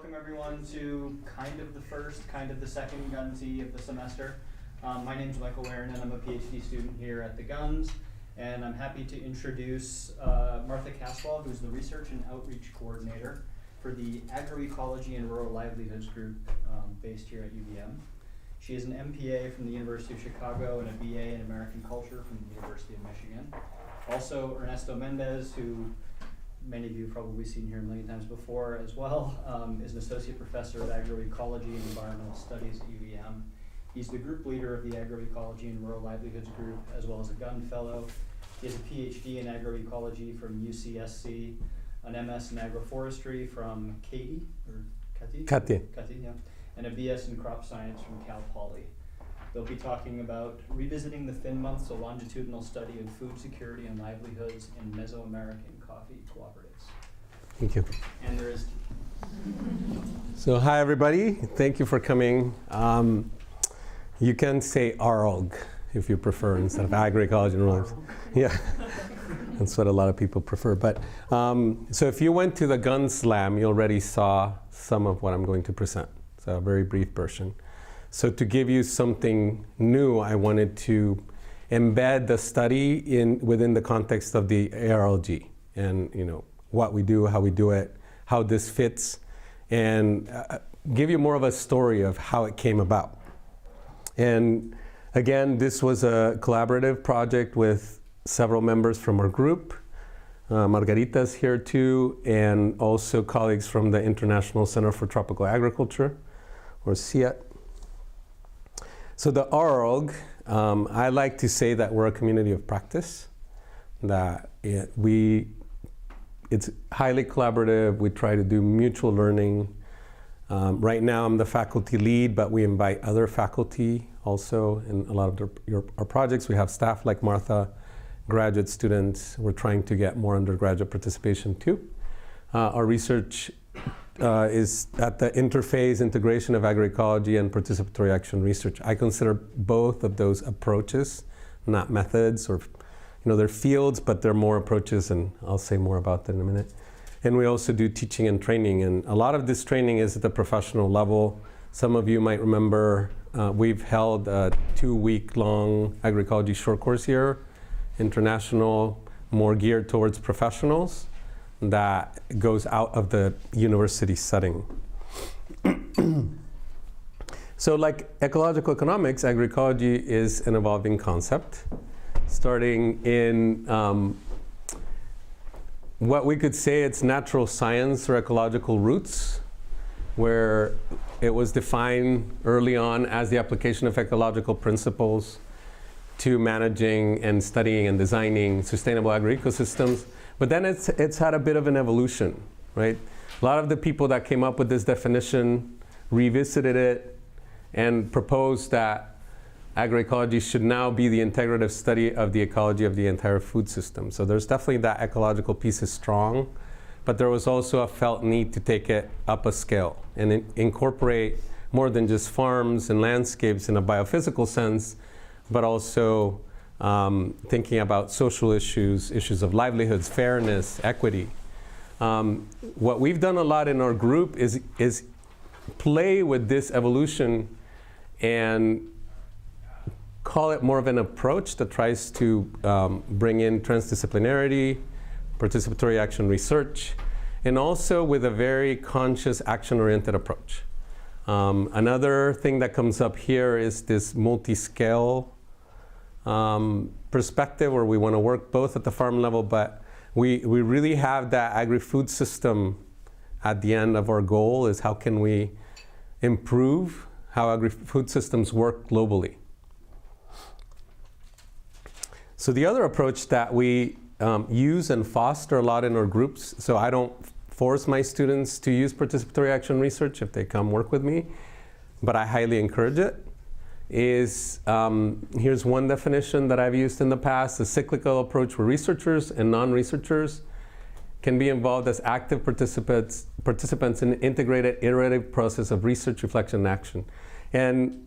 welcome everyone to kind of the first, kind of the second gun tea of the semester. My name is Michael Warren and I'm a PhD student here at the Guns. And I'm happy to introduce Martha Caswell, who's the Research and Outreach Coordinator for the Agroecology and Rural Livelihoods group based here at UVM. She is an MPA from the University of Chicago and a BA in American Culture from the University of Michigan. Also, Ernesto Mendez, who many of you have probably seen here a million times before as well, is an Associate Professor of Agroecology and Environmental Studies at UVM. He's the group leader of the Agroecology and Rural Livelihoods group, as well as a Gunn Fellow. He has a PhD in agroecology from UCSC, an MS in agroforestry from Katy, yeah, and a BS in crop science from Cal Poly. They'll be talking about revisiting the thin months, a longitudinal study of food security and livelihoods in Mesoamerican coffee cooperatives. Thank you. And there is. So hi everybody, thank you for coming. You can say ARLG if you prefer instead of agroecology and rural. Yeah, that's what a lot of people prefer. But so if you went to the Gun Slam, you already saw some of what I'm going to present. So a very brief version. So to give you something new, I wanted to embed the study within the context of the ARLG and what we do, how we do it, how this fits, and give you more of a story of how it came about. And again, this was a collaborative project with several members from our group. Margarita's here too, and also colleagues from the International Center for Tropical Agriculture, or CIAT. So the ARLG, I like to say that we're a community of practice, that it's highly collaborative. We try to do mutual learning. Right now I'm the faculty lead, but we invite other faculty also in a lot of our projects. We have staff like Martha, graduate students. We're trying to get more undergraduate participation too. Our research is at the interface integration of agroecology and participatory action research. I consider both of those approaches, not methods, or they're fields, but they're more approaches, and I'll say more about that in a minute. And we also do teaching and training, and a lot of this training is at the professional level. Some of you might remember we've held a 2-week-long agroecology short course here, international, more geared towards professionals, that goes out of the university setting. So like ecological economics, agroecology is an evolving concept, starting in what we could say it's natural science or ecological roots, where it was defined early on as the application of ecological principles to managing and studying and designing sustainable agroecosystems. But then it's had a bit of an evolution, right? A lot of the people that came up with this definition revisited it and proposed that agroecology should now be the integrative study of the ecology of the entire food system. So there's definitely that ecological piece is strong, but there was also a felt need to take it up a scale and incorporate more than just farms and landscapes in a biophysical sense, but also thinking about social issues, issues of livelihoods, fairness, equity. What we've done a lot in our group is play with this evolution and call it more of an approach that tries to bring in transdisciplinarity, participatory action research, and also with a very conscious action-oriented approach. Another thing that comes up here is this multi-scale perspective, where we want to work both at the farm level, but we really have that agri-food system at the end of our goal is how can we improve how agri-food systems work globally. So the other approach that we use and foster a lot in our groups, so I don't force my students to use participatory action research if they come work with me, but I highly encourage it, is here's one definition that I've used in the past: a cyclical approach where researchers and non-researchers can be involved as active participants in an integrated iterative process of research, reflection, and action. And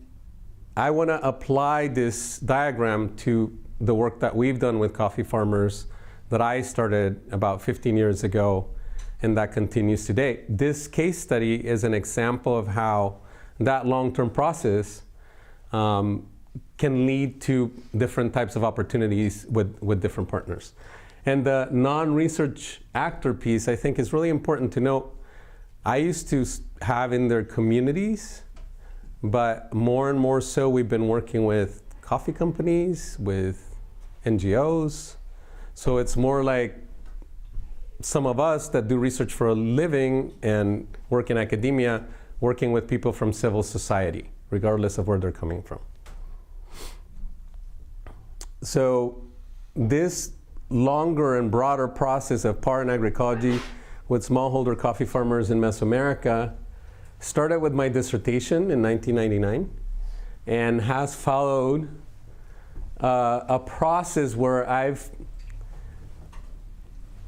I want to apply this diagram to the work that we've done with coffee farmers that I started about 15 years ago and that continues today. This case study is an example of how that long-term process can lead to different types of opportunities with different partners. And the non-research actor piece, I think, is really important to note. I used to have in their communities, but more and more so we've been working with coffee companies, with NGOs. So it's more like some of us that do research for a living and work in academia, working with people from civil society, regardless of where they're coming from. So this longer and broader process of PAR and agroecology with smallholder coffee farmers in Mesoamerica started with my dissertation in 1999 and has followed a process where I've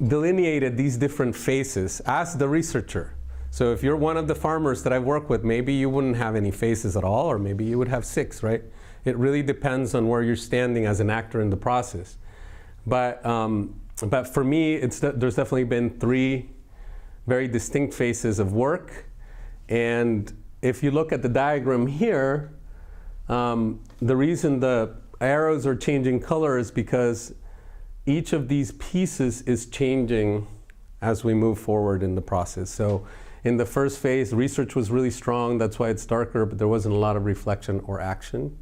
delineated these different phases as the researcher. So if you're one of the farmers that I've worked with, maybe you wouldn't have any phases at all, or maybe you would have 6, right? It really depends on where you're standing as an actor in the process. But for me, there's definitely been 3 very distinct phases of work. And if you look at the diagram here, the reason the arrows are changing color is because each of these pieces is changing as we move forward in the process. So in the first phase, research was really strong. That's why it's darker, but there wasn't a lot of reflection or action.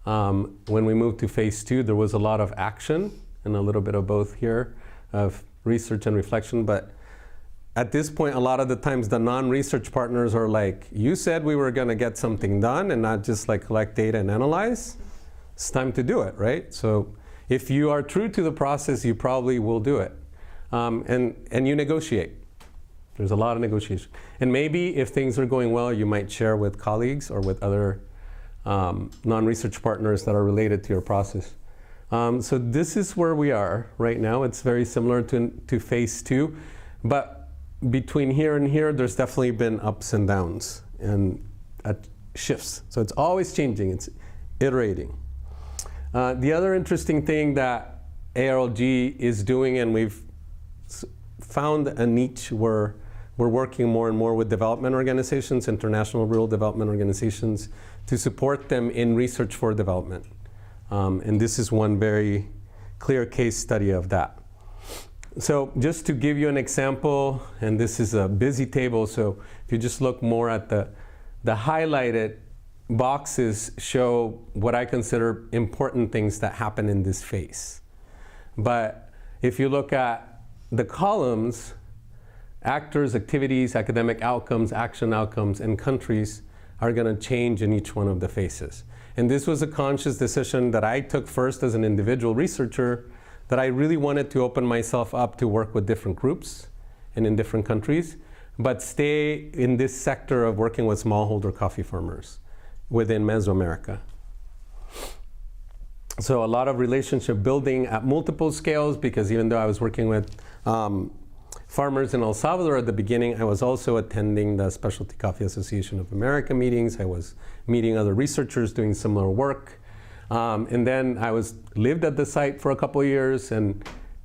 When we moved to phase 2, there was a lot of action and a little bit of both here of research and reflection. But at this point, a lot of the times the non-research partners are like, you said we were going to get something done and not just like collect data and analyze. It's time to do it, right? So if you are true to the process, you probably will do it. And you negotiate. There's a lot of negotiation. And maybe if things are going well, you might share with colleagues or with other non-research partners that are related to your process. So this is where we are right now. It's very similar to phase 2. But between here and here, there's definitely been ups and downs and shifts. So it's always changing. It's iterating. The other interesting thing that ARLG is doing, and we've found a niche where we're working more and more with development organizations, international rural development organizations, to support them in research for development. And this is one very clear case study of that. So just to give you an example, and this is a busy table, so if you just look more at the highlighted boxes show what I consider important things that happen in this phase. But if you look at the columns, actors, activities, academic outcomes, action outcomes, and countries are going to change in each one of the phases. And this was a conscious decision that I took first as an individual researcher, that I really wanted to open myself up to work with different groups and in different countries, but stay in this sector of working with smallholder coffee farmers within Mesoamerica. So a lot of relationship building at multiple scales, because even though I was working with farmers in El Salvador at the beginning, I was also attending the Specialty Coffee Association of America meetings. I was meeting other researchers doing similar work. And then I lived at the site for a couple of years, and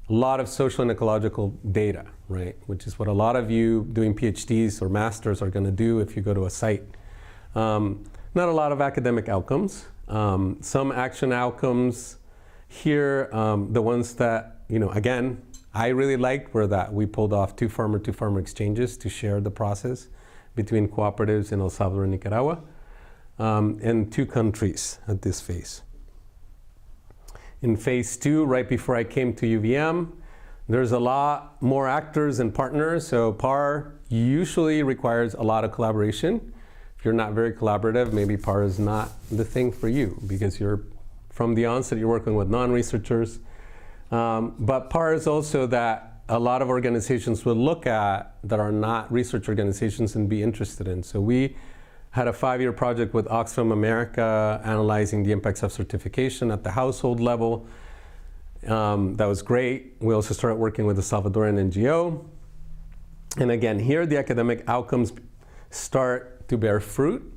a lot of social and ecological data, right? Which is what a lot of you doing PhDs or masters are going to do if you go to a site. Not a lot of academic outcomes. Some action outcomes here, the ones that, again, I really liked were that we pulled off 2 farmer-to-farmer exchanges to share the process between cooperatives in El Salvador and Nicaragua, and 2 countries at this phase. In phase 2, right before I came to UVM, there's a lot more actors and partners. So PAR usually requires a lot of collaboration. If you're not very collaborative, maybe PAR is not the thing for you, because from the onset, you're working with non-researchers. But PAR is also that a lot of organizations will look at that are not research organizations and be interested in. So we had a 5-year project with Oxfam America analyzing the impacts of certification at the household level. That was great. We also started working with the Salvadoran NGO. And again, here the academic outcomes start to bear fruit.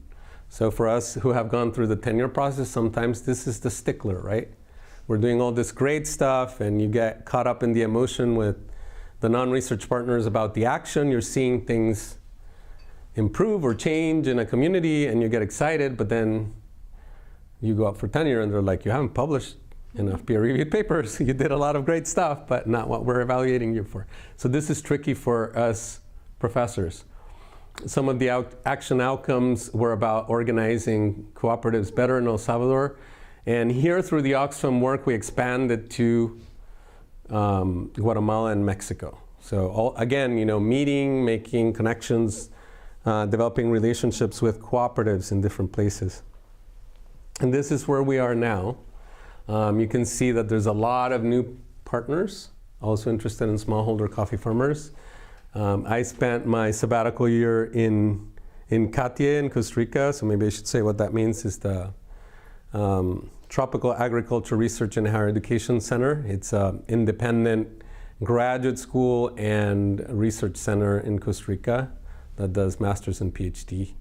So for us who have gone through the tenure process, sometimes this is the stickler, right? We're doing all this great stuff and you get caught up in the emotion with the non-research partners about the action. You're seeing things improve or change in a community and you get excited, but then you go up for tenure and they're like, you haven't published enough peer-reviewed papers. You did a lot of great stuff, but not what we're evaluating you for. So this is tricky for us professors. Some of the action outcomes were about organizing cooperatives better in El Salvador. And here through the Oxfam work, we expanded to Guatemala and Mexico. So again, meeting, making connections, developing relationships with cooperatives in different places. And this is where we are now. You can see that there's a lot of new partners also interested in smallholder coffee farmers. I spent my sabbatical year in Catie in Costa Rica, so maybe I should say what that means is the Tropical Agriculture Research and Higher Education Center. It's an independent graduate school and research center in Costa Rica that does master's and PhD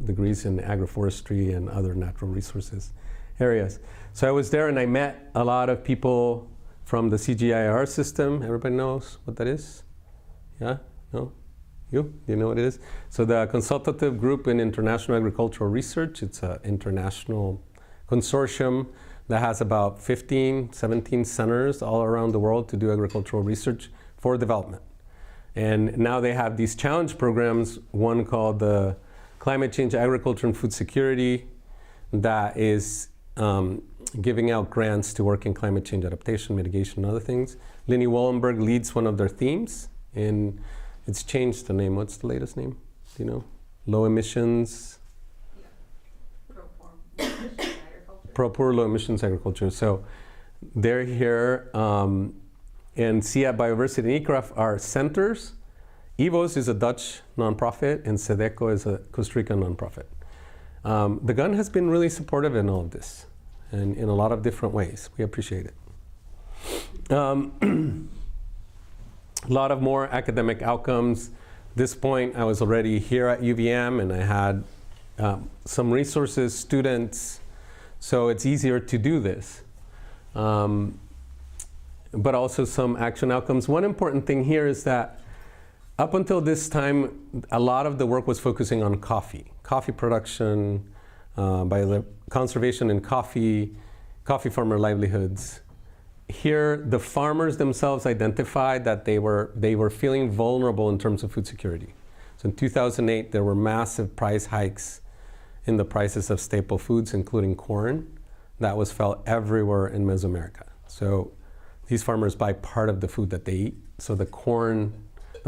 degrees in agroforestry and other natural resources areas. So I was there and I met a lot of people from the CGIAR system. Everybody knows what that is? Yeah? No? You? Do you know what it is? So the Consultative Group in International Agricultural Research, it's an international consortium that has about 15, 17 centers all around the world to do agricultural research for development. And now they have these challenge programs, one called the Climate Change, Agriculture, and Food Security, that is giving out grants to work in climate change adaptation, mitigation, and other things. Linny Wallenberg leads one of their themes, and it's changed the name. What's the latest name? Do you know? Low emissions. Pro-poor low emissions agriculture. So they're here, and SIA Biodiversity and ICRAF are centers. EVOS is a Dutch nonprofit, and SEDECO is a Costa Rican nonprofit. The GUN has been really supportive in all of this, and in a lot of different ways. We appreciate it. A lot of more academic outcomes. At this point, I was already here at UVM, and I had some resources, students, so it's easier to do this. But also some action outcomes. One important thing here is that up until this time, a lot of the work was focusing on coffee production, conservation in coffee farmer livelihoods. Here, the farmers themselves identified that they were feeling vulnerable in terms of food security. So in 2008, there were massive price hikes in the prices of staple foods, including corn. That was felt everywhere in Mesoamerica. So these farmers buy part of the food that they eat. So the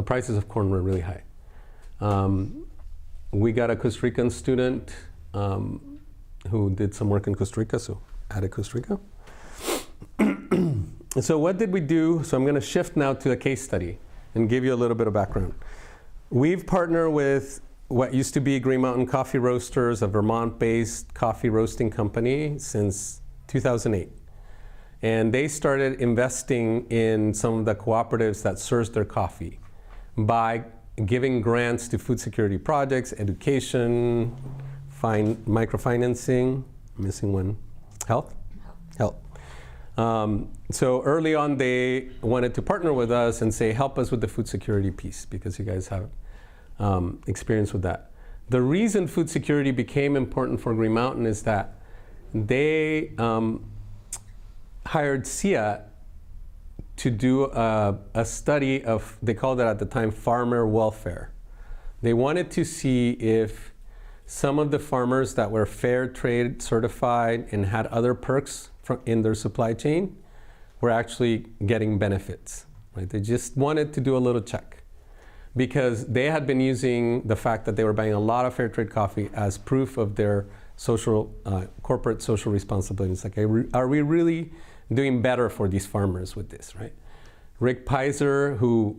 prices of corn were really high. We got a Costa Rican student who did some work in Costa Rica, so added Costa Rica. So what did we do? So I'm going to shift now to a case study and give you a little bit of background. We've partnered with what used to be Green Mountain Coffee Roasters, a Vermont-based coffee roasting company, since 2008. And they started investing in some of the cooperatives that source their coffee by giving grants to food security projects, education, microfinancing, missing one, health. So early on, they wanted to partner with us and say, help us with the food security piece, because you guys have experience with that. The reason food security became important for Green Mountain is that they hired SIA to do a study of, they called it at the time, farmer welfare. They wanted to see if some of the farmers that were fair trade certified and had other perks in their supply chain were actually getting benefits. Right? They just wanted to do a little check, because they had been using the fact that they were buying a lot of fair trade coffee as proof of their corporate social responsibility. It's like, are we really doing better for these farmers with this, right? Rick Pizer, who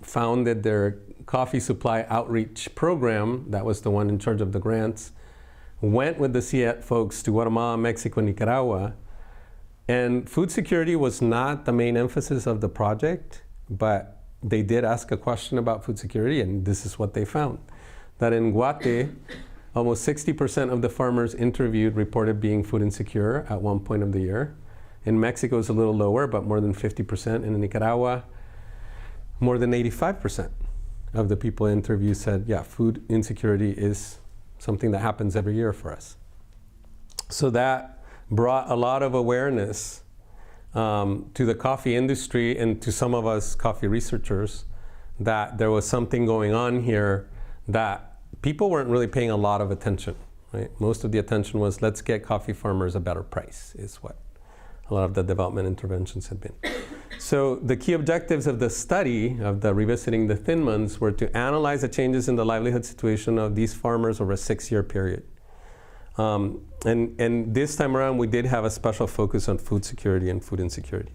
founded their coffee supply outreach program, that was the one in charge of the grants, went with the SIA folks to Guatemala, Mexico, and Nicaragua. And food security was not the main emphasis of the project, but they did ask a question about food security, and this is what they found. That in Guate, almost 60% of the farmers interviewed reported being food insecure at one point of the year. In Mexico, it's a little lower, but more than 50%. And in Nicaragua, more than 85% of the people interviewed said, yeah, food insecurity is something that happens every year for us. So that brought a lot of awareness to the coffee industry and to some of us coffee researchers that there was something going on here that people weren't really paying a lot of attention. Right? Most of the attention was, let's get coffee farmers a better price, is what a lot of the development interventions had been. So the key objectives of the study, of the Revisiting the Thin Months, were to analyze the changes in the livelihood situation of these farmers over a 6-year period. And this time around, we did have a special focus on food security and food insecurity.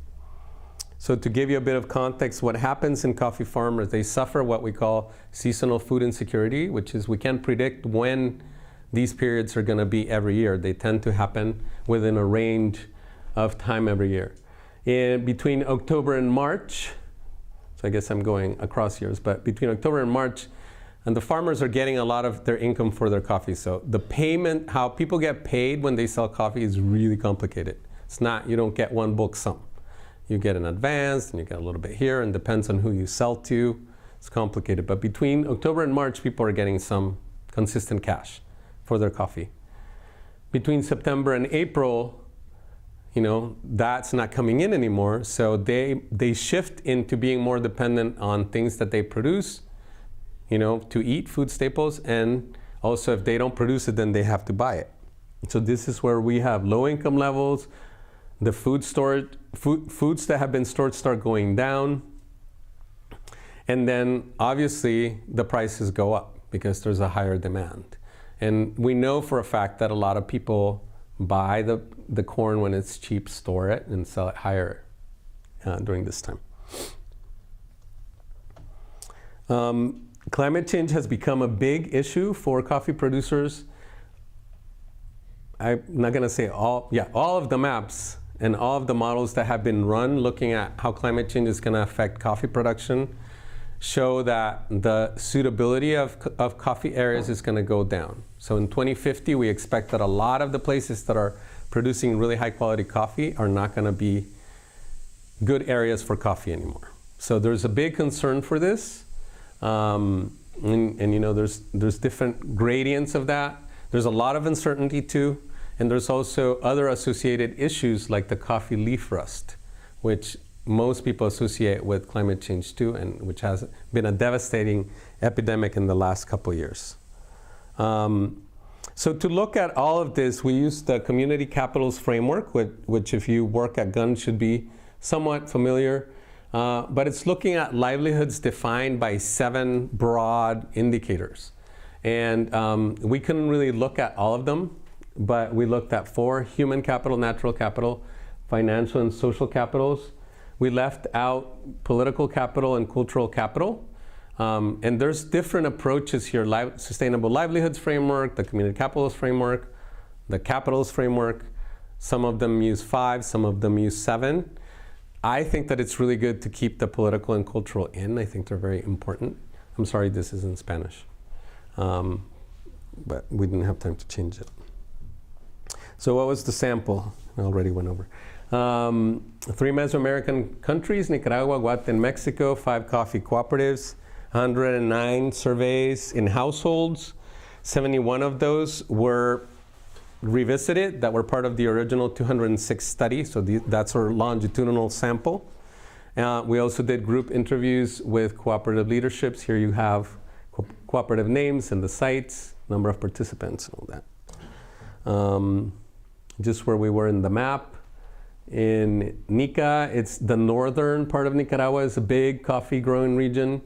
So to give you a bit of context, what happens in coffee farmers, they suffer what we call seasonal food insecurity, which is we can't predict when these periods are going to be every year. They tend to happen within a range of time every year. In between October and March, so I guess I'm going across years, but between October and March, and the farmers are getting a lot of their income for their coffee. So the payment, how people get paid when they sell coffee is really complicated. It's not, you don't get one bulk sum. You get an advance, and you get a little bit here, and depends on who you sell to. It's complicated. But between October and March, people are getting some consistent cash for their coffee. Between September and April, you know, that's not coming in anymore. So they shift into being more dependent on things that they produce, you know, to eat, food staples, and also if they don't produce it, then they have to buy it. So this is where we have low income levels, the foods that have been stored start going down, and then obviously the prices go up because there's a higher demand. And we know for a fact that a lot of people buy the corn when it's cheap, store it, and sell it higher during this time. Climate change has become a big issue for coffee producers. I'm not going to say all of the maps and all of the models that have been run looking at how climate change is going to affect coffee production show that the suitability of coffee areas is going to go down. So in 2050, we expect that a lot of the places that are producing really high quality coffee are not going to be good areas for coffee anymore. So there's a big concern for this. And you know, there's different gradients of that. There's a lot of uncertainty too. And there's also other associated issues like the coffee leaf rust, which most people associate with climate change too, and which has been a devastating epidemic in the last couple years. So to look at all of this, we use the community capitals framework, which if you work at Guns should be somewhat familiar. But it's looking at livelihoods defined by 7 broad indicators. And we couldn't really look at all of them, but we looked at 4: human capital, natural capital, financial and social capitals. We left out political capital and cultural capital. And there's different approaches here: sustainable livelihoods framework, the community capitals framework, the capitals framework. Some of them use 5, some of them use 7. I think that it's really good to keep the political and cultural in. I think they're very important. I'm sorry this is in Spanish, but we didn't have time to change it. So what was the sample? I already went over. 3 Mesoamerican countries, Nicaragua, Guatemala, and Mexico, 5 coffee cooperatives, 109 surveys in households. 71 of those were revisited that were part of the original 206 study. So that's our longitudinal sample. We also did group interviews with cooperative leaderships. Here you have cooperative names and the sites, number of participants, and all that. Just where we were in the map. In Nica, it's the northern part of Nicaragua is a big coffee growing region.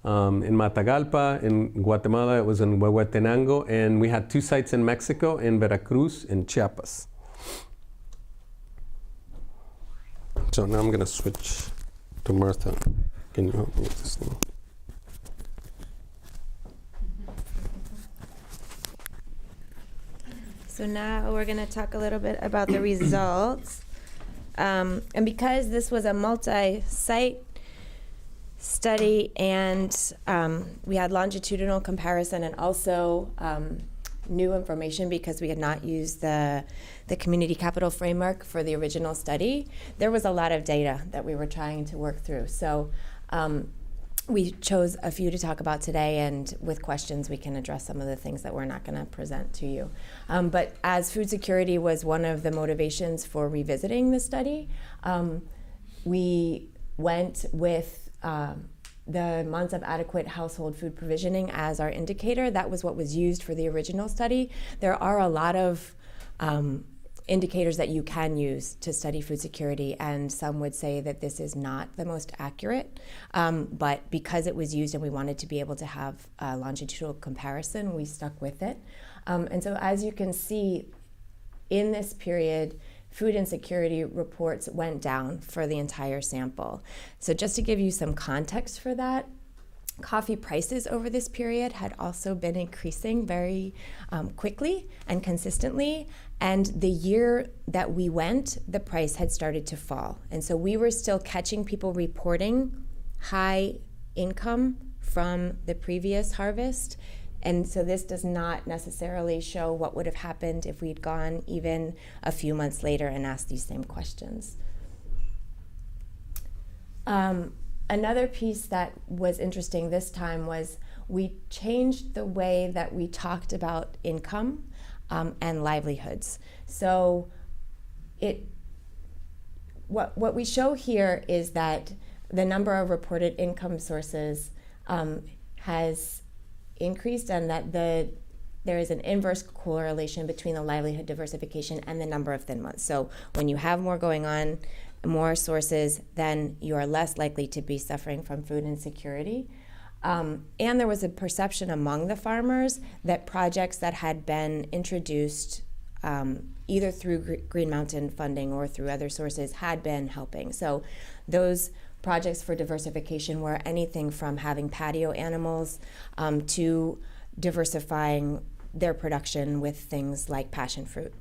In Matagalpa, in Guatemala, it was in Huehuetenango, and we had 2 sites in Mexico, in Veracruz, and Chiapas. So now I'm going to switch to Martha. Can you help me with this thing? So now we're going to talk a little bit about the results. And because this was a multi-site study and we had longitudinal comparison and also new information because we had not used the community capital framework for the original study, there was a lot of data that we were trying to work through. So we chose a few to talk about today, and with questions we can address some of the things that we're not going to present to you. But as food security was one of the motivations for revisiting the study, we went with the months of adequate household food provisioning as our indicator. That was what was used for the original study. There are a lot of indicators that you can use to study food security, and some would say that this is not the most accurate, but because it was used and we wanted to be able to have a longitudinal comparison, we stuck with it. And so as you can see, in this period, food insecurity reports went down for the entire sample. So just to give you some context for that, coffee prices over this period had also been increasing very quickly and consistently. And the year that we went, the price had started to fall. And so we were still catching people reporting high income from the previous harvest. And so this does not necessarily show what would have happened if we'd gone even a few months later and asked these same questions. Another piece that was interesting this time was we changed the way that we talked about income and livelihoods. So what we show here is that the number of reported income sources has increased, and that there is an inverse correlation between the livelihood diversification and the number of thin months. So when you have more going on, more sources, then you are less likely to be suffering from food insecurity. And there was a perception among the farmers that projects that had been introduced either through Green Mountain funding or through other sources had been helping. So those projects for diversification were anything from having patio animals to diversifying their production with things like passion fruit.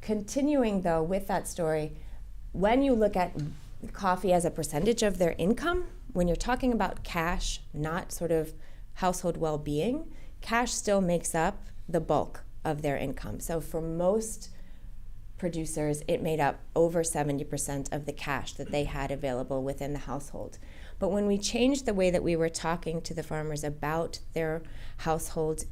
Continuing though with that story, when you look at coffee as a percentage of their income, when you're talking about cash, not sort of household well-being, cash still makes up the bulk of their income. So for most producers, it made up over 70% of the cash that they had available within the household. But when we changed the way that we were talking to the farmers about their household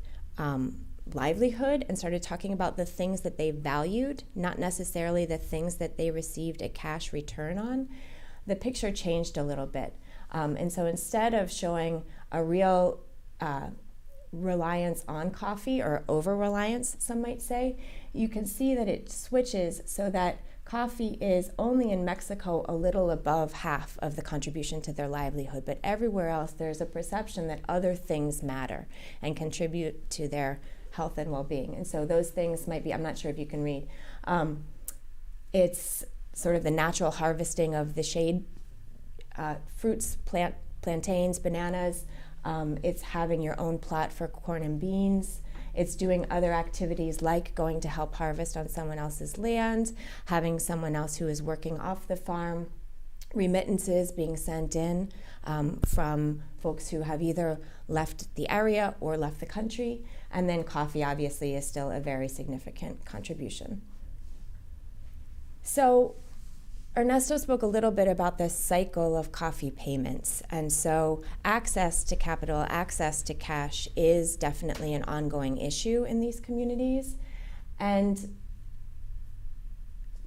livelihood and started talking about the things that they valued, not necessarily the things that they received a cash return on, the picture changed a little bit. And so instead of showing a real reliance on coffee, or over-reliance, some might say, you can see that it switches so that coffee is only in Mexico a little above half of the contribution to their livelihood, but everywhere else there's a perception that other things matter and contribute to their health and well-being. And so those things might be, I'm not sure if you can read, it's sort of the natural harvesting of the shade fruits, plantains, bananas. It's having your own plot for corn and beans. It's doing other activities like going to help harvest on someone else's land, having someone else who is working off the farm, remittances being sent in from folks who have either left the area or left the country, and then coffee obviously is still a very significant contribution. So Ernesto spoke a little bit about the cycle of coffee payments, and so access to capital, access to cash is definitely an ongoing issue in these communities. And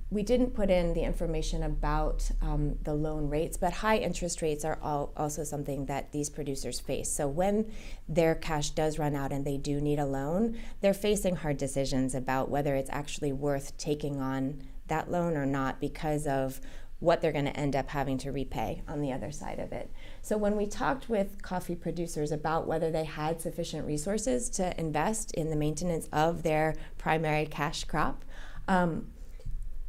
we didn't put in the information about the loan rates, but high interest rates are also something that these producers face. So when their cash does run out and they do need a loan, they're facing hard decisions about whether it's actually worth taking on that loan or not, because of what they're going to end up having to repay on the other side of it. So when we talked with coffee producers about whether they had sufficient resources to invest in the maintenance of their primary cash crop,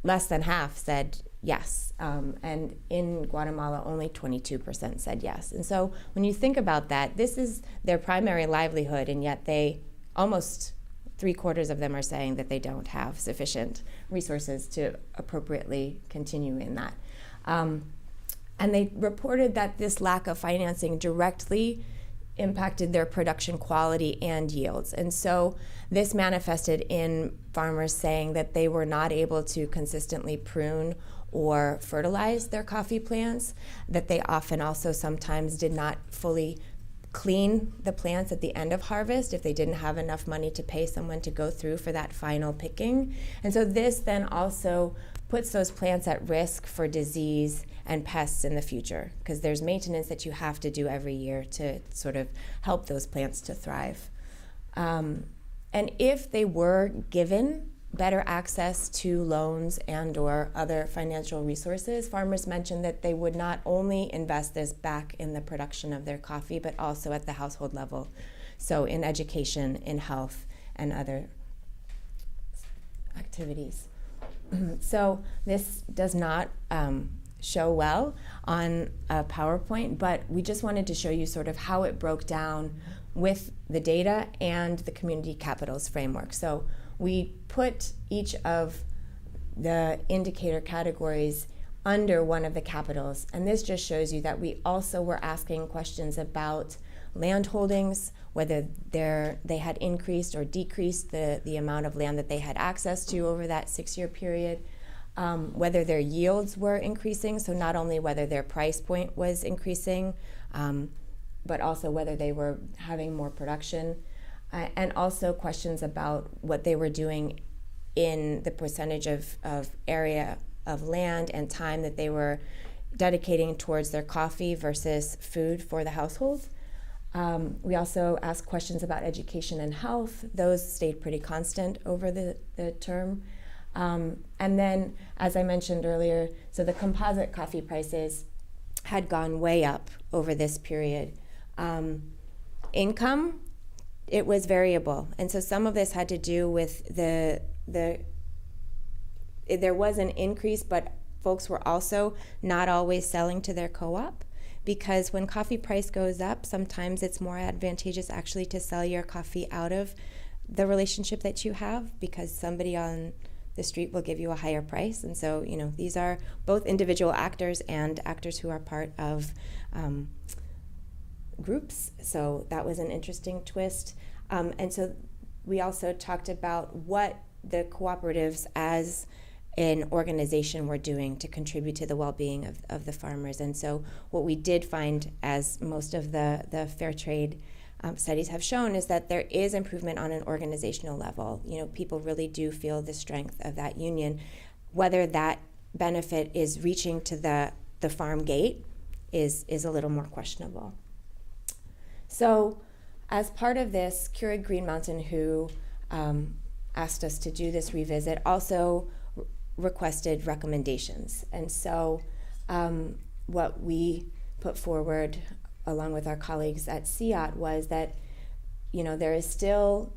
less than half said yes. And in Guatemala, only 22% said yes. And so when you think about that, this is their primary livelihood, and yet they almost 3/4 of them are saying that they don't have sufficient resources to appropriately continue in that. And they reported that this lack of financing directly impacted their production quality and yields. And so this manifested in farmers saying that they were not able to consistently prune or fertilize their coffee plants, that they often also sometimes did not fully clean the plants at the end of harvest if they didn't have enough money to pay someone to go through for that final picking. And so this then also puts those plants at risk for disease and pests in the future, because there's maintenance that you have to do every year to sort of help those plants to thrive. And if they were given better access to loans and or other financial resources, farmers mentioned that they would not only invest this back in the production of their coffee, but also at the household level. So in education, in health, and other activities. So this does not show well on a PowerPoint, but we just wanted to show you sort of how it broke down with the data and the community capitals framework. So we put each of the indicator categories under one of the capitals, and this just shows you that we also were asking questions about land holdings, whether they had increased or decreased the amount of land that they had access to over that 6-year period, whether their yields were increasing, so not only whether their price point was increasing, but also whether they were having more production, and also questions about what they were doing in the percentage of area of land and time that they were dedicating towards their coffee versus food for the household. We also asked questions about education and health. Those stayed pretty constant over the term. And then, as I mentioned earlier, so the composite coffee prices had gone way up over this period. Income, it was variable. And so some of this had to do with there was an increase, but folks were also not always selling to their co-op, because when coffee price goes up, sometimes it's more advantageous actually to sell your coffee out of the relationship that you have, because somebody on the street will give you a higher price. And so, these are both individual actors and actors who are part of groups. So that was an interesting twist. And so we also talked about what the cooperatives as an organization were doing to contribute to the well-being of the farmers. And so what we did find, as most of the fair trade studies have shown, is that there is improvement on an organizational level. People really do feel the strength of that union. Whether that benefit is reaching to the farm gate is a little more questionable. So as part of this, Keurig Green Mountain, who asked us to do this revisit, also requested recommendations. And so what we put forward along with our colleagues at CIOT was that there's still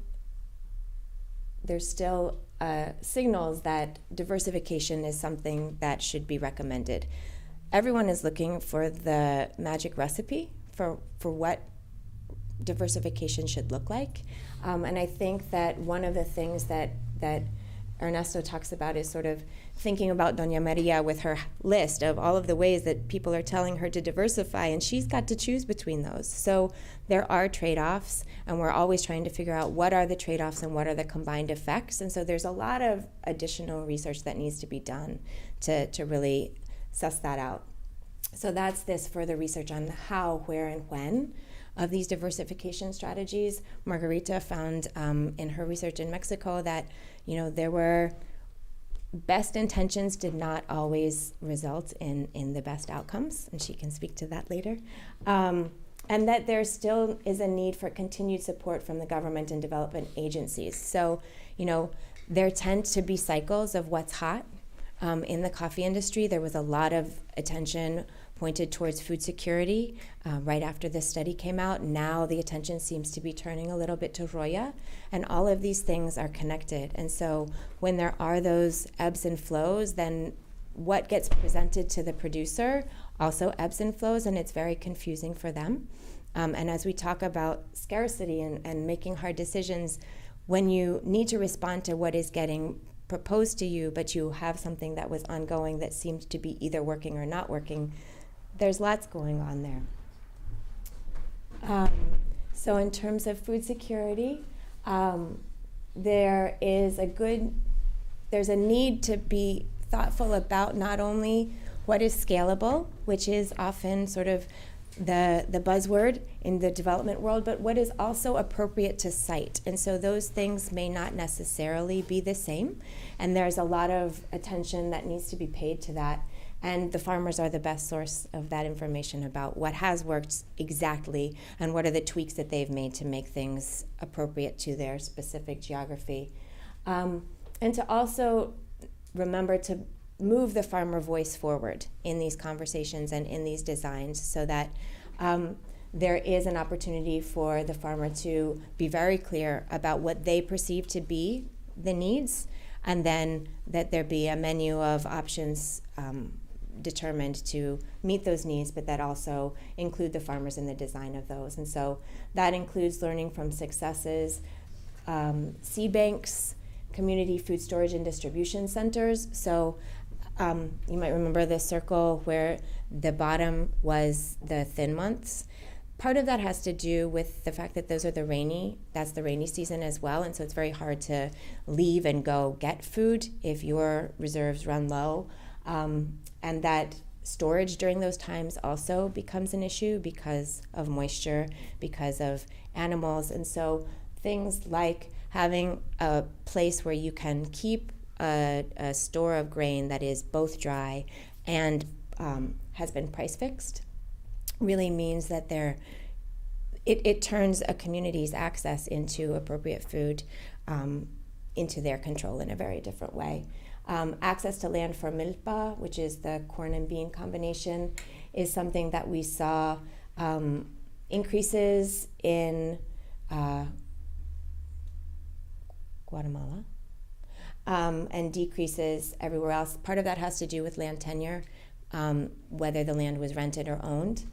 signals that diversification is something that should be recommended. Everyone is looking for the magic recipe for what diversification should look like. And I think that one of the things that Ernesto talks about is sort of thinking about Doña Maria with her list of all of the ways that people are telling her to diversify, and she's got to choose between those. So there are trade-offs, and we're always trying to figure out what are the trade-offs and what are the combined effects. And so there's a lot of additional research that needs to be done to really suss that out. So that's this further research on the how, where, and when of these diversification strategies. Margarita found in her research in Mexico that there were best intentions did not always result in the best outcomes, and she can speak to that later. And that there still is a need for continued support from the government and development agencies. So, there tend to be cycles of what's hot. In the coffee industry, there was a lot of attention pointed towards food security right after this study came out. Now the attention seems to be turning a little bit to Roya, and all of these things are connected. And so when there are those ebbs and flows, then what gets presented to the producer also ebbs and flows, and it's very confusing for them. And as we talk about scarcity and making hard decisions, when you need to respond to what is getting proposed to you, but you have something that was ongoing that seemed to be either working or not working, there's lots going on there. So in terms of food security, there's a need to be thoughtful about not only what is scalable, which is often sort of the buzzword in the development world, but what is also appropriate to site. And so those things may not necessarily be the same. And there's a lot of attention that needs to be paid to that. And the farmers are the best source of that information about what has worked exactly and what are the tweaks that they've made to make things appropriate to their specific geography. And to also remember to move the farmer voice forward in these conversations and in these designs so that there is an opportunity for the farmer to be very clear about what they perceive to be the needs, and then that there be a menu of options determined to meet those needs, but that also include the farmers in the design of those. And so that includes learning from successes, seed banks, community food storage and distribution centers. So you might remember this circle where the bottom was the thin months. Part of that has to do with the fact that that's the rainy season as well, and so it's very hard to leave and go get food if your reserves run low. And that storage during those times also becomes an issue because of moisture, because of animals. And so things like having a place where you can keep a store of grain that is both dry and has been price fixed really means that it turns a community's access into appropriate food into their control in a very different way. Access to land for milpa, which is the corn and bean combination, is something that we saw increases in Guatemala and decreases everywhere else. Part of that has to do with land tenure, whether the land was rented or owned.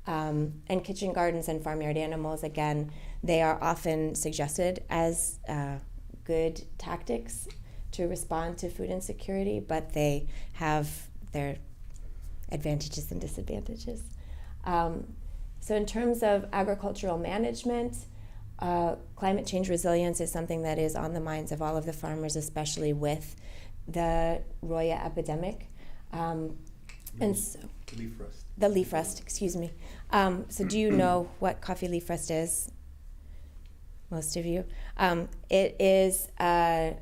And kitchen gardens and farmyard animals, again, they are often suggested as good tactics to respond to food insecurity, but they have their advantages and disadvantages. So in terms of agricultural management, climate change resilience is something that is on the minds of all of the farmers, especially with the Roya epidemic. And so, Leaf rust. the leaf rust, excuse me. So do you know what coffee leaf rust is? Most of you. It is a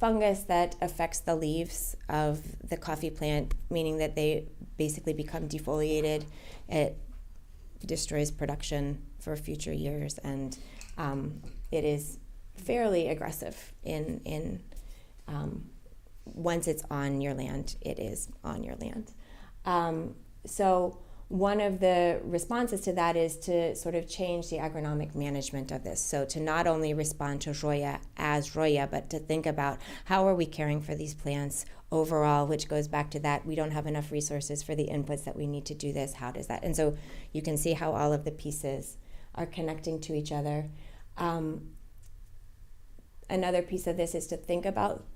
fungus that affects the leaves of the coffee plant, meaning that they basically become defoliated. It destroys production for future years, and it is fairly aggressive in once it's on your land, it is on your land. So one of the responses to that is to sort of change the agronomic management of this. So to not only respond to Roya as Roya, but to think about how are we caring for these plants overall, which goes back to that we don't have enough resources for the inputs that we need to do this. How does that? And so you can see how all of the pieces are connecting to each other. Another piece of this is to think about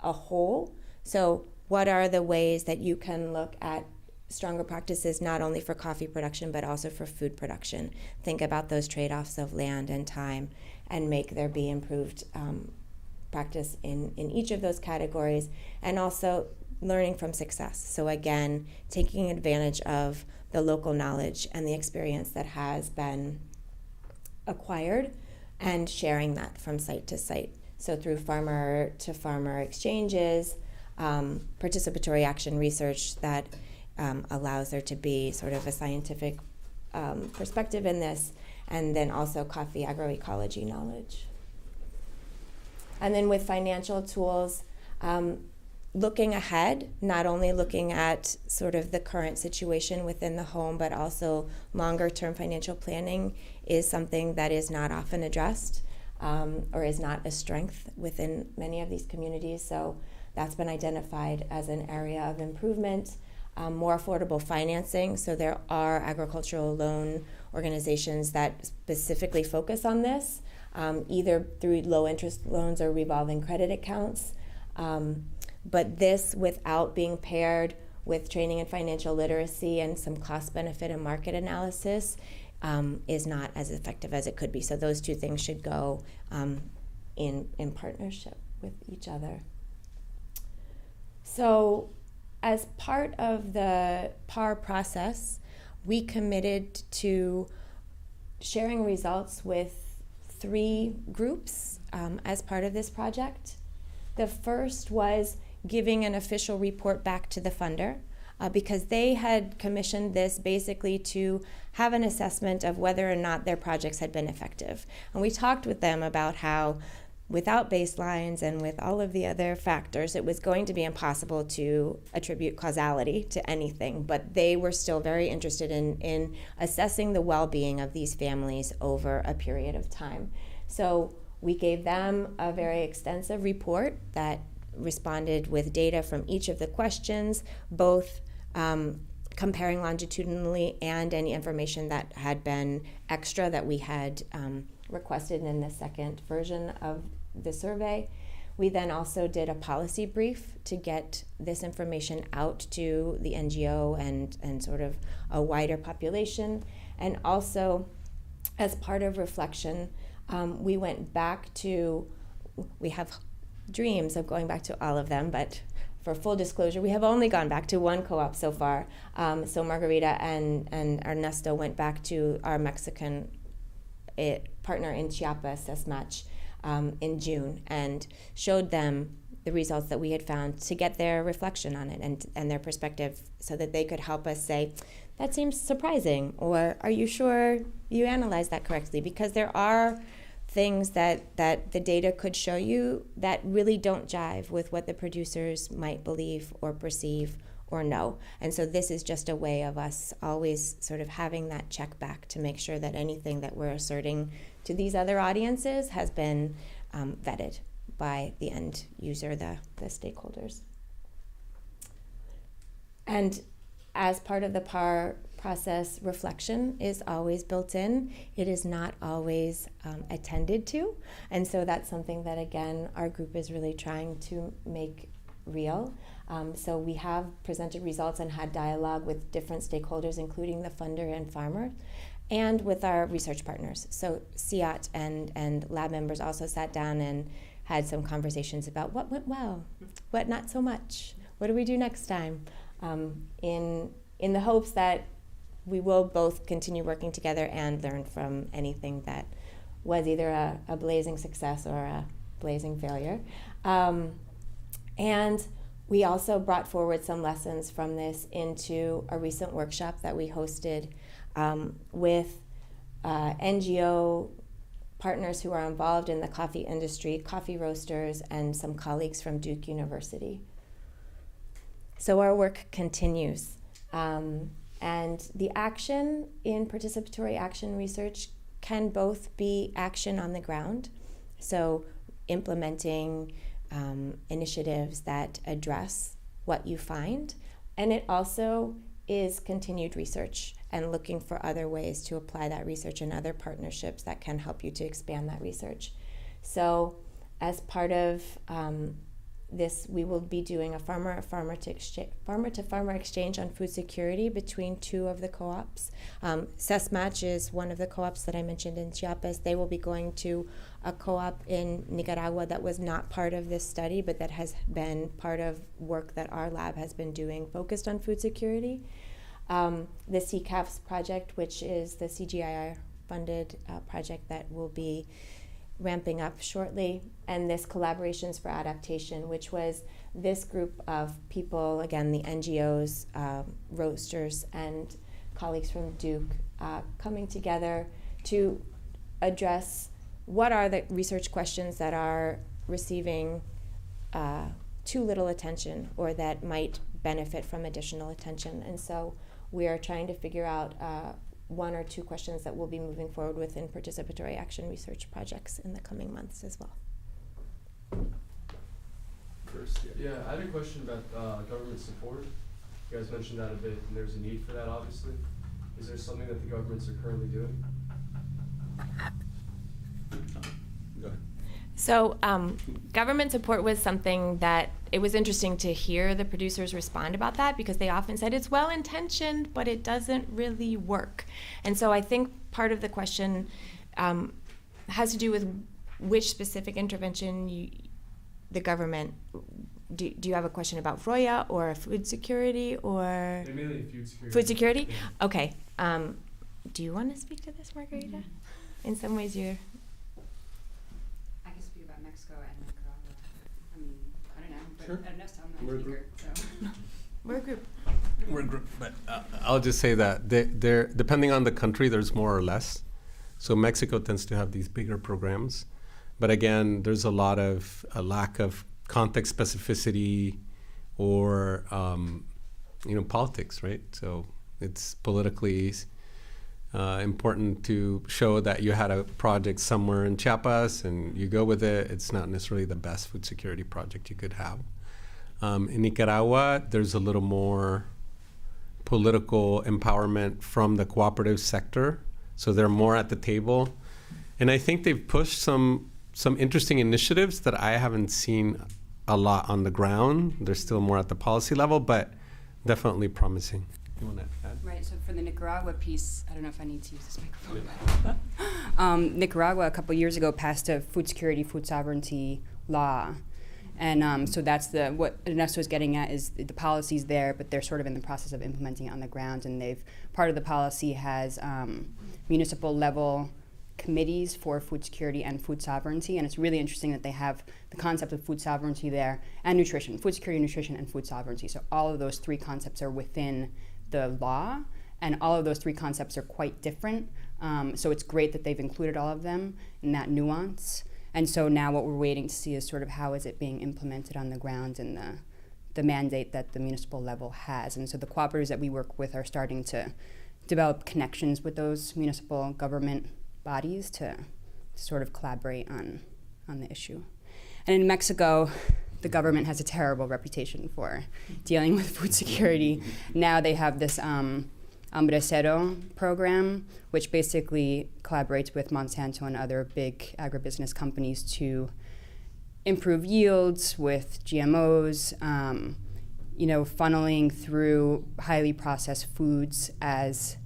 a whole. So what are the ways that you can look at stronger practices not only for coffee production but also for food production? Think about those trade-offs of land and time and make there be improved practice in each of those categories, and also learning from success. So again, taking advantage of the local knowledge and the experience that has been acquired and sharing that from site to site. So through farmer to farmer exchanges, participatory action research that allows there to be sort of a scientific perspective in this, and then also coffee agroecology knowledge. And then with financial tools, looking ahead, not only looking at sort of the current situation within the home, but also longer term financial planning is something that is not often addressed or is not a strength within many of these communities. So that's been identified as an area of improvement. More affordable financing. So there are agricultural loan organizations that specifically focus on this, either through low interest loans or revolving credit accounts. But this, without being paired with training in financial literacy and some cost benefit and market analysis, is not as effective as it could be. So those two things should go in partnership with each other. So as part of the PAR process, we committed to sharing results with 3 groups as part of this project. The first was giving an official report back to the funder because they had commissioned this basically to have an assessment of whether or not their projects had been effective. And we talked with them about how without baselines and with all of the other factors, it was going to be impossible to attribute causality to anything, but they were still very interested in assessing the well-being of these families over a period of time. So we gave them a very extensive report that responded with data from each of the questions, both comparing longitudinally and any information that had been extra that we had requested in the second version of the survey. We then also did a policy brief to get this information out to the NGO and sort of a wider population. And also, as part of reflection, we went back to, we have dreams of going back to all of them, but for full disclosure, we have only gone back to 1 co-op so far. So Margarita and Ernesto went back to our Mexican partner in Chiapas, SESMACH, in June, and showed them the results that we had found to get their reflection on it and their perspective so that they could help us say, that seems surprising, or are you sure you analyzed that correctly? Because there are things that the data could show you that really don't jive with what the producers might believe or perceive or know. And so this is just a way of us always sort of having that check back to make sure that anything that we're asserting to these other audiences has been vetted by the end user, the stakeholders. And as part of the PAR process, reflection is always built in. It is not always attended to. And so that's something that, again, our group is really trying to make real. So we have presented results and had dialogue with different stakeholders, including the funder and farmer, and with our research partners. So CIAT and lab members also sat down and had some conversations about what went well, what not so much, what do we do next time, in the hopes that we will both continue working together and learn from anything that was either a blazing success or a blazing failure. And we also brought forward some lessons from this into a recent workshop that we hosted with NGO partners who are involved in the coffee industry, coffee roasters, and some colleagues from Duke University. So our work continues. And the action in participatory action research can both be action on the ground, so implementing initiatives that address what you find, and it also is continued research and looking for other ways to apply that research and other partnerships that can help you to expand that research. So as part of this, we will be doing a farmer to farmer exchange on food security between 2 of the co-ops. SESMACH is one of the co-ops that I mentioned in Chiapas. They will be going to a co-op in Nicaragua that was not part of this study, but that has been part of work that our lab has been doing focused on food security. The CCAFS project, which is the CGIAR funded project that will be ramping up shortly, and this Collaborations for Adaptation, which was this group of people, again, the NGOs, roasters, and colleagues from Duke coming together to address what are the research questions that are receiving too little attention or that might benefit from additional attention. And so we are trying to figure out 1 or 2 questions that we'll be moving forward with in participatory action research projects in the coming months as well. Yeah, I had a question about government support. You guys mentioned that a bit, and there's a need for that, obviously. Is there something that the governments are currently doing? Go ahead. So government support was something that it was interesting to hear the producers respond about that, because they often said it's well-intentioned, but it doesn't really work. And so I think part of the question has to do with which specific intervention the government do you have a question about Roya or food security or Mainly food security. food security? Yeah. Okay. Do you want to speak to this, Margarita? In some ways, you're. I can speak about Mexico and Nicaragua. I mean, I don't know, but Sure. Ernesto, I'm not a speaker, so. We're a group. We're a group, but I'll just say that they're depending on the country, there's more or less. So Mexico tends to have these bigger programs, but again, there's a lack of context specificity or politics, right? So it's politically important to show that you had a project somewhere in Chiapas and you go with it. It's not necessarily the best food security project you could have. In Nicaragua, there's a little more political empowerment from the cooperative sector, so they're more at the table. And I think they've pushed some interesting initiatives that I haven't seen a lot on the ground. They're still more at the policy level, but definitely promising. You want to add? Right, so for the Nicaragua piece, I don't know if I need to use this microphone. Nicaragua, a couple years ago, passed a food security, food sovereignty law. And so that's what Ernesto is getting at is the policy's there, but they're sort of in the process of implementing it on the ground. And part of the policy has municipal level committees for food security and food sovereignty. And it's really interesting that they have the concept of food sovereignty there and nutrition, food security, nutrition, and food sovereignty. So all of those three concepts are within the law, and all of those three concepts are quite different. So it's great that they've included all of them in that nuance. And so now what we're waiting to see is sort of how is it being implemented on the ground and the mandate that the municipal level has. And so the cooperatives that we work with are starting to develop connections with those municipal government bodies to sort of collaborate on the issue. And in Mexico, the government has a terrible reputation for dealing with food security. Now they have this Hambre Cero program, which basically collaborates with Monsanto and other big agribusiness companies to improve yields with GMOs, funneling through highly processed foods as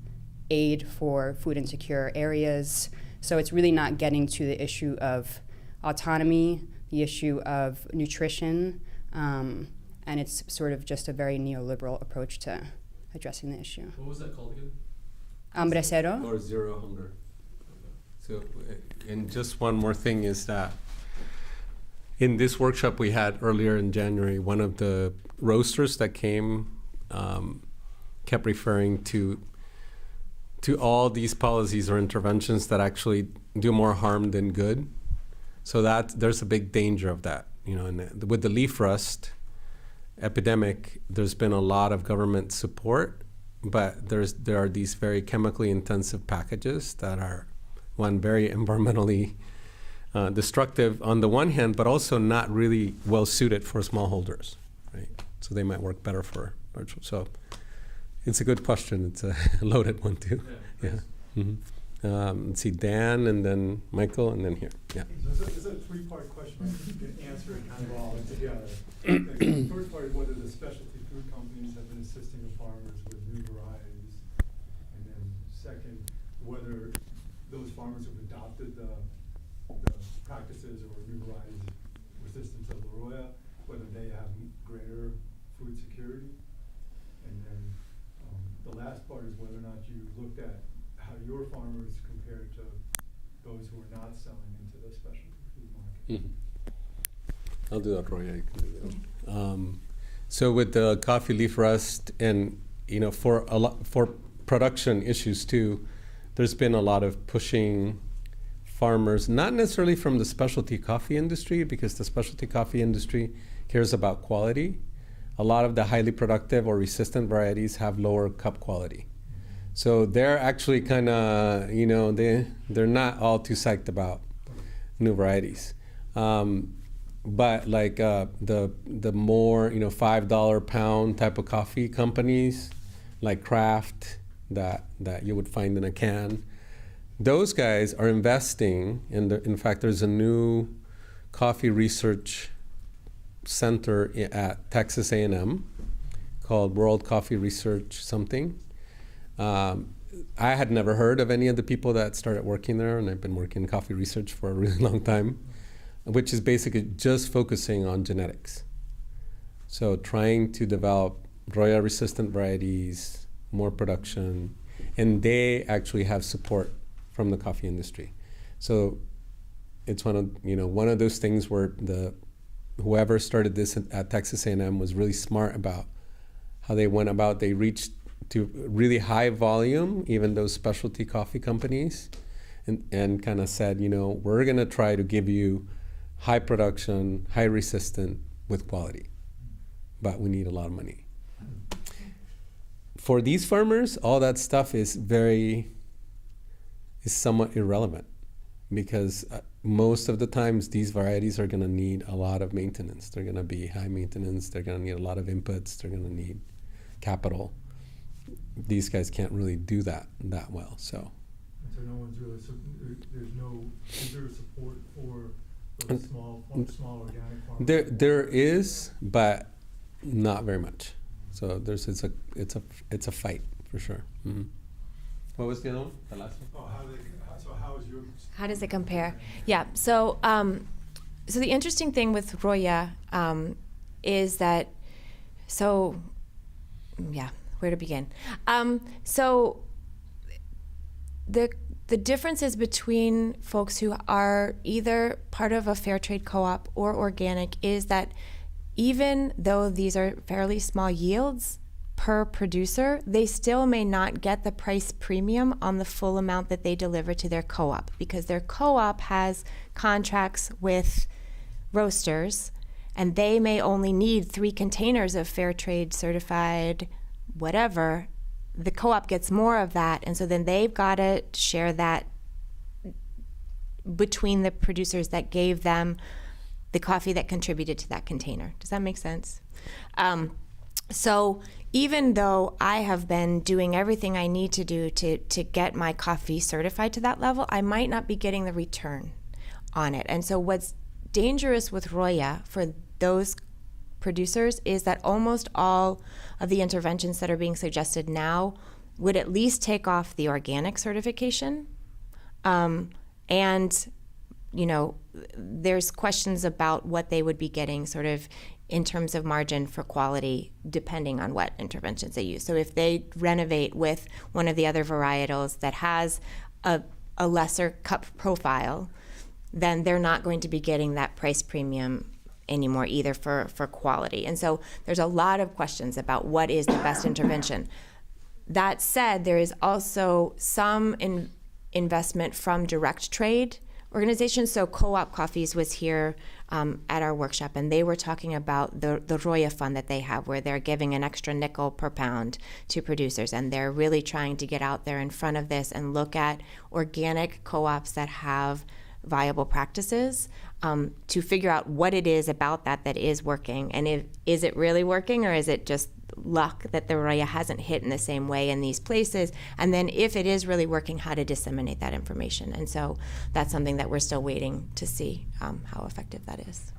aid for food insecure areas. So it's really not getting to the issue of autonomy, the issue of nutrition, and it's sort of just a very neoliberal approach to addressing the issue. What was that called again? Hambre Cero? Or zero hunger. So, and just one more thing is that in this workshop we had earlier in January, one of the roasters that came kept referring to all these policies or interventions that actually do more harm than good. So that there's a big danger of that. And with the leaf rust epidemic, there's been a lot of government support, but there are these very chemically intensive packages that are, one, very environmentally destructive on the one hand, but also not really well suited for smallholders, right? So they might work better for large. So it's a good question. It's a loaded one too. Yeah. Mm-hmm. Let's see, Dan, and then Michael, and then here. Yeah. So it's a three-part question. You can answer it kind of all together. The first part is whether the specialty food companies have been assisting the farmers with new varieties. And then second, whether those farmers have adopted the practices or new varieties resistance of Varroa, whether they have greater food security. And then the last part is whether or not you looked at how your farmers compare to those who are not selling into the specialty food market. Mm-hmm. I'll do that, Roy. You can do that. So with the coffee leaf rust, and for production issues too, there's been a lot of pushing farmers, not necessarily from the specialty coffee industry, because the specialty coffee industry cares about quality. A lot of the highly productive or resistant varieties have lower cup quality. So they're actually kind of, they're not all too psyched about new varieties. But like the more, $5 pound type of coffee companies, like Kraft, that you would find in a can, those guys are investing in fact, there's a new coffee research center at Texas A&M called World Coffee Research something. I had never heard of any of the people that started working there, and I've been working in coffee research for a really long time, which is basically just focusing on genetics. So trying to develop Roya-resistant varieties, more production, and they actually have support from the coffee industry. So it's one of those things where whoever started this at Texas A&M was really smart about how they went about. They reached to really high volume, even those specialty coffee companies, and kind of said, we're going to try to give you high production, high resistant with quality, but we need a lot of money. For these farmers, all that stuff is somewhat irrelevant, because most of the times these varieties are going to need a lot of maintenance. They're going to be high maintenance. They're going to need a lot of inputs. They're going to need capital. These guys can't really do that well. So no one's really, is there support for those small organic farmers? There is, but not very much. So it's a fight for sure. Mm-hmm. What was the other one? The last one? How does it compare? Yeah. So so the interesting thing with Roya is that, where to begin? So the differences between folks who are either part of a fair trade co-op or organic is that even though these are fairly small yields per producer, they still may not get the price premium on the full amount that they deliver to their co-op, because their co-op has contracts with roasters and they may only need 3 containers of fair trade certified whatever. The co-op gets more of that, and so then they've got to share that between the producers that gave them the coffee that contributed to that container. Does that make sense? So even though I have been doing everything I need to do to get my coffee certified to that level, I might not be getting the return on it. And so what's dangerous with Roya for those producers is that almost all of the interventions that are being suggested now would at least take off the organic certification. And, there's questions about what they would be getting sort of in terms of margin for quality, depending on what interventions they use. So if they renovate with one of the other varietals that has a lesser cup profile, then they're not going to be getting that price premium anymore either for quality. And so there's a lot of questions about what is the best intervention. That said, there is also some investment from direct trade organizations. So Co-op Coffees was here at our workshop, and they were talking about the Roya fund that they have, where they're giving an extra nickel per pound to producers, and they're really trying to get out there in front of this and look at organic co-ops that have viable practices to figure out what it is about that is working, and is it really working, or is it just luck that the Roya hasn't hit in the same way in these places, and then if it is really working, how to disseminate that information. And so that's something that we're still waiting to see how effective that is.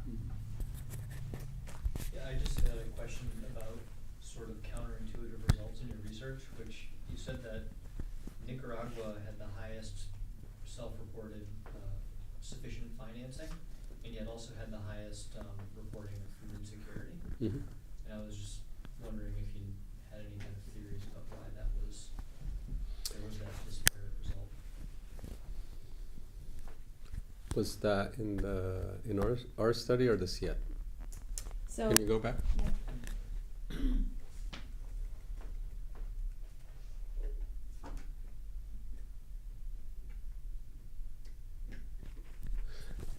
Yeah, I just had a question about sort of counterintuitive results in your research, which you said that Nicaragua had the highest self-reported sufficient financing, and yet also had the highest reporting of food insecurity. Mm-hmm. And I was just wondering if you had any kind of theories about why there was that disparate result. Was that in our study or the CIET? So Can you go back? Yeah.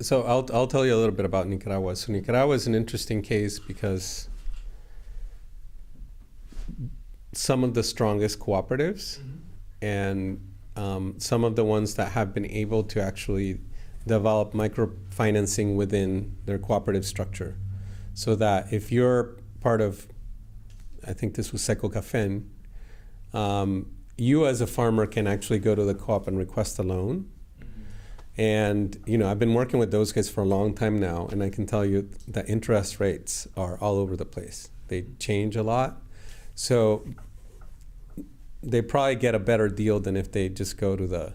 So I'll tell you a little bit about Nicaragua. So Nicaragua is an interesting case because some of the strongest cooperatives and some of the ones that have been able to actually develop microfinancing within their cooperative structure, so that if you're part of, I think this was Seco Café, you as a farmer can actually go to the co-op and request a loan. And I've been working with those guys for a long time now, and I can tell you that interest rates are all over the place. They change a lot. So they probably get a better deal than if they just go to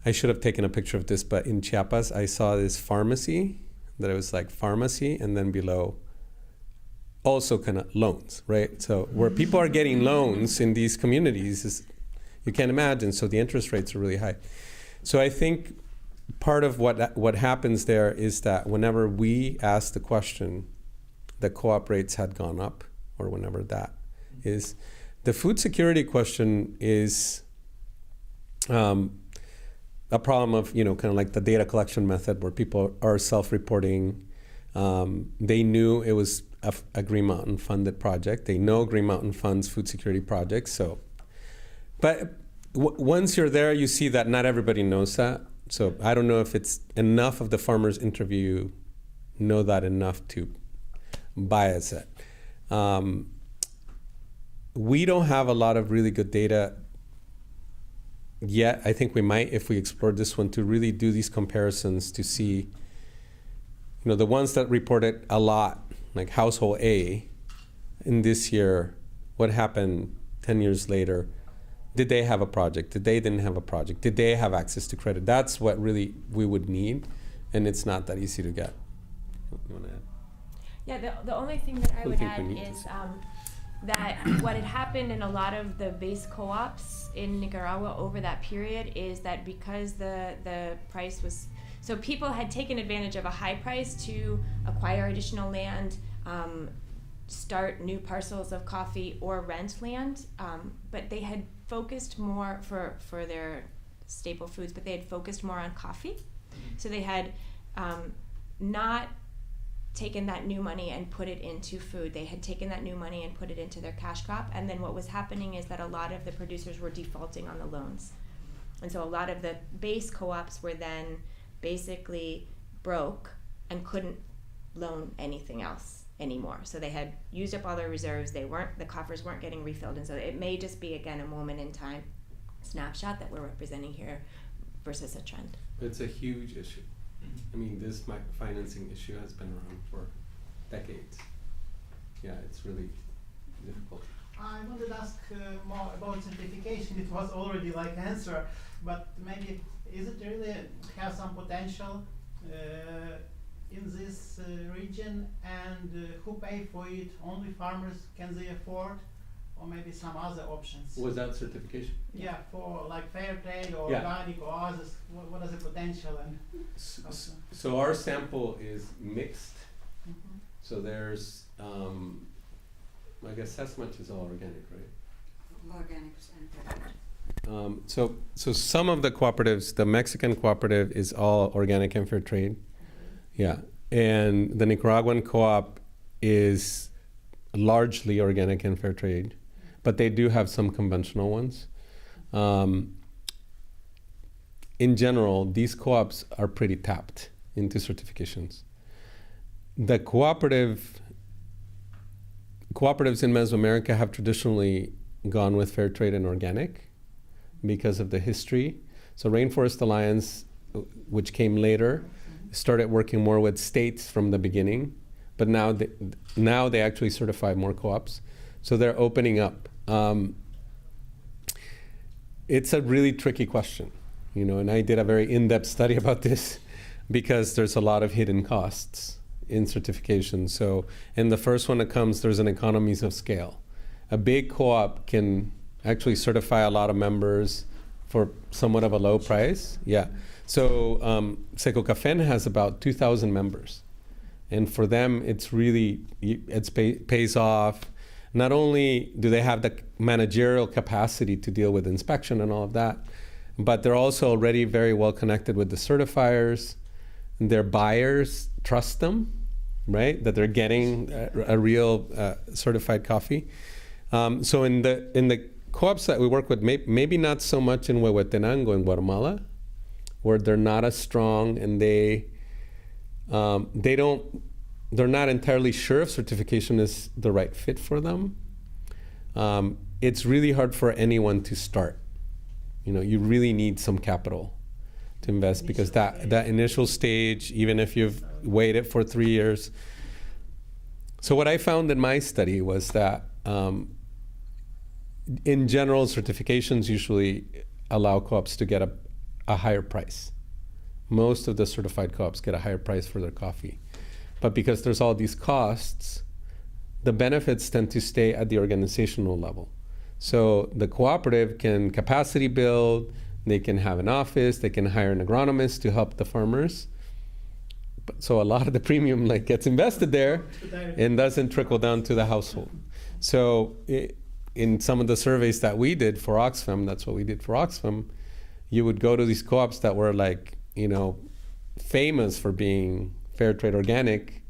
I should have taken a picture of this, but in Chiapas, I saw this pharmacy that it was like pharmacy, and then below also kind of loans, right? So where people are getting loans in these communities is, you can't imagine, so the interest rates are really high. So I think part of what happens there is that whenever we ask the question, the co-op rates had gone up, or whenever that is. The food security question is a problem of, kind of like the data collection method where people are self-reporting. They knew it was a Green Mountain funded project. They know Green Mountain funds food security projects. So, but once you're there, you see that not everybody knows that. So I don't know if it's enough of the farmers interview know that enough to bias it. We don't have a lot of really good data yet. I think we might, if we explore this one, to really do these comparisons to see, the ones that reported a lot, like household A, in this year, what happened 10 years later? Did they have a project? Did they didn't have a project? Did they have access to credit? That's what really we would need, and it's not that easy to get. You want to add? Yeah, the only thing that I would think we add need to is that what had happened in a lot of the base co-ops in Nicaragua over that period is that because the price was, so people had taken advantage of a high price to acquire additional land, start new parcels of coffee or rent land, but they had focused more for their staple foods, but they had focused more on coffee. So they had not taken that new money and put it into food. They had taken that new money and put it into their cash crop, and then what was happening is that a lot of the producers were defaulting on the loans. And so a lot of the base co-ops were then basically broke and couldn't loan anything else anymore. So they had used up all their reserves, the coffers weren't getting refilled, and so it may just be, again, a moment in time snapshot that we're representing here versus a trend. It's a huge issue. I mean, this financing issue has been around for decades. Yeah, it's really difficult. I wanted to ask more about certification. It was already like answer, but maybe is it really have some potential in this region, and who pay for it? Only farmers, can they afford, or maybe some other options? Was that certification? Yeah, for like fair trade or Yeah. organic or others. What is the potential? And So our sample is mixed. Mhm. So there's, I guess as much is all organic, right? Organics and So some of the cooperatives, the Mexican cooperative is all organic and fair trade. Yeah. And the Nicaraguan co-op is largely organic and fair trade, but they do have some conventional ones. In general, these co-ops are pretty tapped into certifications. The cooperatives in Mesoamerica have traditionally gone with fair trade and organic because of the history. So Rainforest Alliance, which came later, started working more with states from the beginning, but now they actually certify more co-ops. So they're opening up. It's a really tricky question, and I did a very in-depth study about this because there's a lot of hidden costs in certification. So in the first one that comes, there's an economies of scale. A big co-op can actually certify a lot of members for somewhat of a low price. Yeah. So Seco Café has about 2,000 members. And for them, it's really, pays off. Not only do they have the managerial capacity to deal with inspection and all of that, but they're also already very well connected with the certifiers. Their buyers trust them, right? That they're getting a real certified coffee. So in the co-ops that we work with, maybe not so much in Huehuetenango in Guatemala, where they're not as strong and they're not entirely sure if certification is the right fit for them. It's really hard for anyone to start. You really need some capital to invest because that initial stage, even if you've waited for 3 years. So what I found in my study was that in general, certifications usually allow co-ops to get a higher price. Most of the certified co-ops get a higher price for their coffee. But because there's all these costs, the benefits tend to stay at the organizational level. So the cooperative can capacity build, they can have an office, they can hire an agronomist to help the farmers. So a lot of the premium gets invested there and doesn't trickle down to the household. So in some of the surveys that we did for Oxfam, that's what we did for Oxfam, you would go to these co-ops that were famous for being fair trade organic,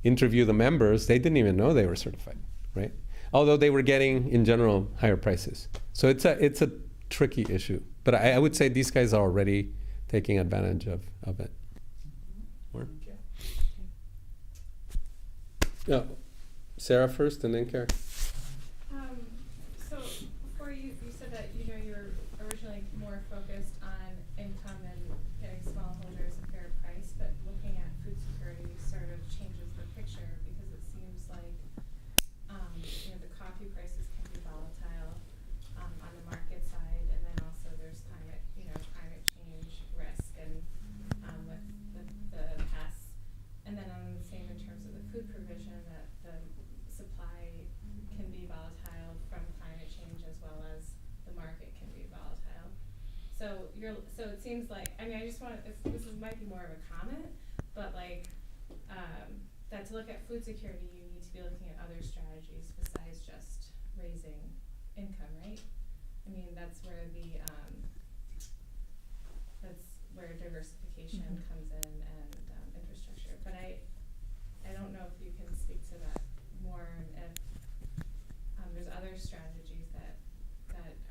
interview the members, they didn't even know they were certified, right? Although they were getting, in general, higher prices. So it's a tricky issue. But I would say these guys are already taking advantage of it. Where? Yeah. Sarah first and then Karen. So before you said that you're originally more focused on income and getting smallholders a fair price, but looking at food security sort of changes the picture because it seems like the coffee prices can be volatile on the market side, and then also there's climate change risk and with the pests, and then on the same in terms of the food provision that the supply can be volatile from climate change as well as the market can be volatile. So it seems like, I just want might be more of a comment, but that to look at food security, you need to be looking at other strategies besides just raising income, right? That's where diversification comes in and infrastructure. But I don't know if you can speak to that more, and if there's other strategies that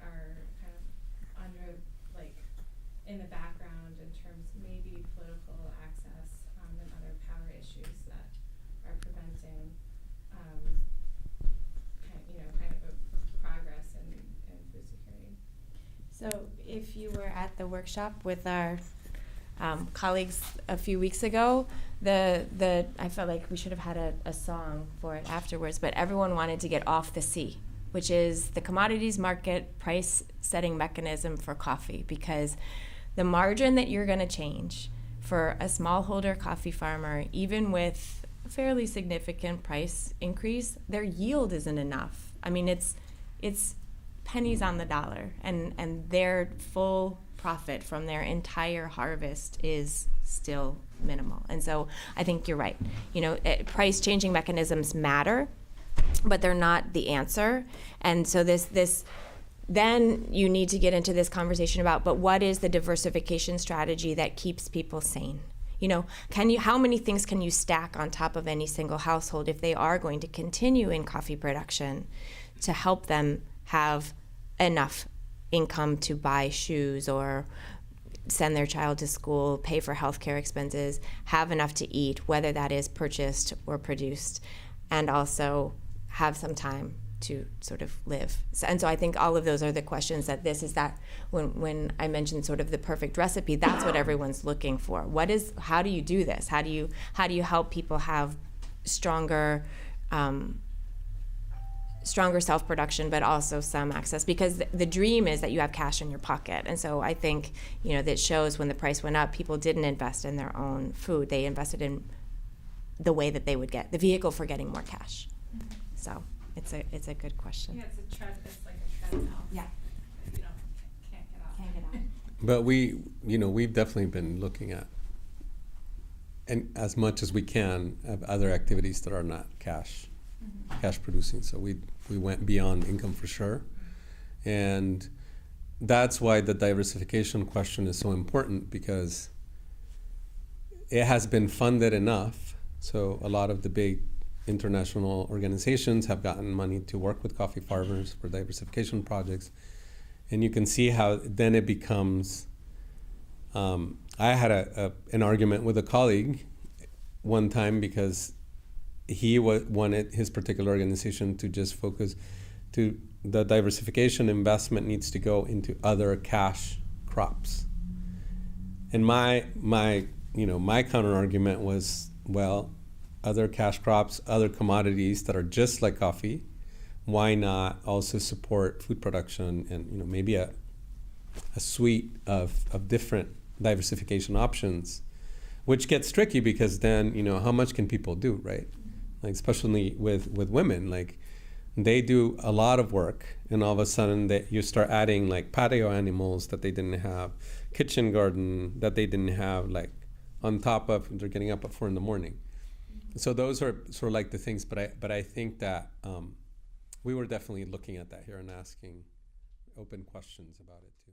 are kind of under in the background in terms maybe political access and other power issues that are preventing kind of a progress in food security. So if you were at the workshop with our colleagues a few weeks ago, I felt like we should have had a song for it afterwards, but everyone wanted to get off the C, which is the commodities market price setting mechanism for coffee, because the margin that you're going to change for a smallholder coffee farmer, even with a fairly significant price increase, their yield isn't enough. It's pennies on the dollar, and their full profit from their entire harvest is still minimal. And so I think you're right. Price changing mechanisms matter, but they're not the answer. And so then you need to get into this conversation about, but what is the diversification strategy that keeps people sane? How many things can you stack on top of any single household if they are going to continue in coffee production to help them have enough income to buy shoes or send their child to school, pay for healthcare expenses, have enough to eat, whether that is purchased or produced, and also have some time to sort of live. And so I think all of those are the questions that when I mentioned sort of the perfect recipe, that's what everyone's looking for. How do you do this? How do you help people have stronger self-production, but also some access? Because the dream is that you have cash in your pocket. And so I think, that shows when the price went up, people didn't invest in their own food. They invested in the way that they would get the vehicle for getting more cash. So it's a good question. Yeah, it's like a treadmill. Yeah. That you can't get off. Can't get off. But we've definitely been looking at, and as much as we can, of other activities that are not cash producing. So we went beyond income for sure. And that's why the diversification question is so important, because it has been funded enough. So a lot of the big international organizations have gotten money to work with coffee farmers for diversification projects. And you can see how then it becomes, I had an argument with a colleague one time because he wanted his particular organization to just focus to the diversification investment needs to go into other cash crops. And my counter argument was, well, other cash crops, other commodities that are just like coffee, why not also support food production and maybe a suite of different diversification options, which gets tricky because then how much can people do, right? like especially with women, like they do a lot of work, and all of a sudden that you start adding like patio animals that they didn't have, kitchen garden that they didn't have, like on top of they're getting up at 4 a.m. So those are sort of like the things, but I think that we were definitely looking at that here and asking open questions about it too.